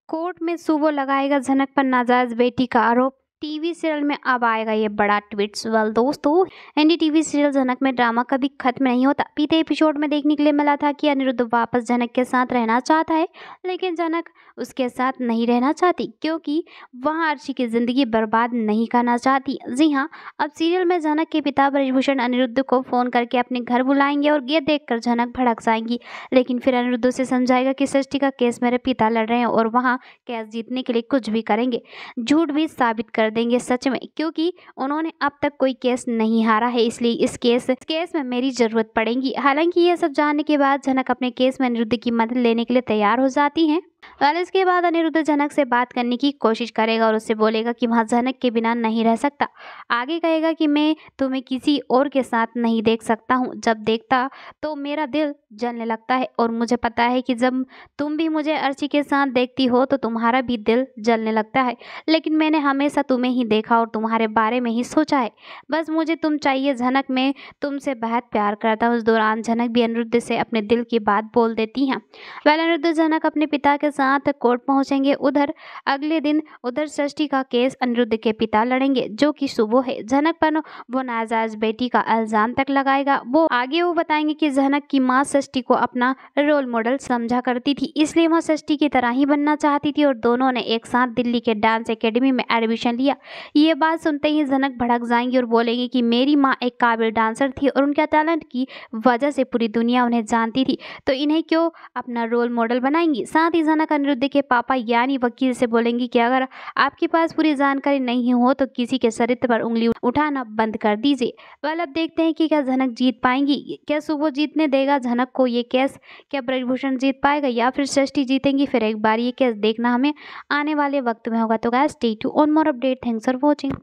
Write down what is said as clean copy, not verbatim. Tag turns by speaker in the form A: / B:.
A: Court में सुबो लगाएगा जनक पर नाजायज बेटी का आरोप। टीवी सीरियल में अब आएगा ये बड़ा ट्विस्ट। वेल दोस्तों, एनडीटीवी सीरियल जनक में ड्रामा कभी खत्म नहीं होता। बीते एपिसोड में देखने के लिए मिला था कि अनिरुद्ध वापस जनक के साथ रहना चाहता है, लेकिन जनक उसके साथ नहीं रहना चाहती क्योंकि वहाँ अर्शी की जिंदगी बर्बाद नहीं करना चाहती। जी हाँ, अब सीरियल में जनक के पिता ब्रजभूषण अनिरुद्ध को फोन करके अपने घर बुलाएंगे और ये देखकर जनक भड़क जाएंगी। लेकिन फिर अनिरुद्ध से समझाएगा कि सृष्टि का केस मेरे पिता लड़ रहे हैं और वहाँ केस जीतने के लिए कुछ भी करेंगे, झूठ भी साबित कर देंगे सच में, क्योंकि उन्होंने अब तक कोई केस नहीं हारा है, इसलिए इस केस में मेरी जरूरत पड़ेगी। हालांकि ये सब जानने के बाद जनक अपने केस में अनिरुद्ध की मदद लेने के लिए तैयार हो जाती हैं। और इसके बाद अनिरुद्ध जनक से बात करने की कोशिश करेगा और उससे बोलेगा कि वहाँ जनक के बिना नहीं रह सकता। आगे कहेगा कि मैं तुम्हें किसी और के साथ नहीं देख सकता हूँ, जब देखता तो मेरा दिल जलने लगता है और मुझे पता है कि जब तुम भी मुझे अर्ची के साथ देखती हो तो तुम्हारा भी दिल जलने लगता है, लेकिन मैंने हमेशा तुम्हें ही देखा और तुम्हारे बारे में ही सोचा है। बस मुझे तुम चाहिए जनक, मैं तुमसे बेहद प्यार करता हूँ। उस दौरान जनक भी अनिरुद्ध से अपने दिल की बात बोल देती हैं। वह अनिरुद्ध जनक अपने पिता के साथ कोर्ट पहुंचेंगे। अगले दिन सृष्टि का केस अनिरुद्ध के पिता लड़ेंगे, जो कि सुबो है। जनक पर वो नाजायज बेटी का इल्जाम तक लगाएगा। वो बताएंगे कि जनक की माँ सृष्टि को अपना रोल मॉडल समझा करती थी, इसलिए वह सृष्टि की तरह ही बनना चाहती थी और दोनों ने एक साथ दिल्ली के डांस एकेडमी में एडमिशन लिया। ये बात सुनते ही जनक भड़क जाएंगी और बोलेंगे कि मेरी माँ एक काबिल डांसर थी और उनके टैलेंट की वजह से पूरी दुनिया उन्हें जानती थी, तो इन्हें क्यों अपना रोल मॉडल बनाएंगी। साथ ही जनक अनिरुद्ध के पापा यानी वकील से बोलेंगी कि अगर आपके पास पूरी जानकारी नहीं हो तो किसी के चरित्र पर उंगली उठाना बंद कर दीजिए। वह अब देखते हैं कि क्या जनक जीत पाएंगी, क्या सुबह जीतने देगा जनक को ये केस, क्या ब्रजभूषण जीत पाएगा या फिर सृष्टि जीतेंगी। फिर एक बार ये केस देखना हमें आने वाले वक्त में होगा। तो guys, stay tuned for more update. Thanks for watching.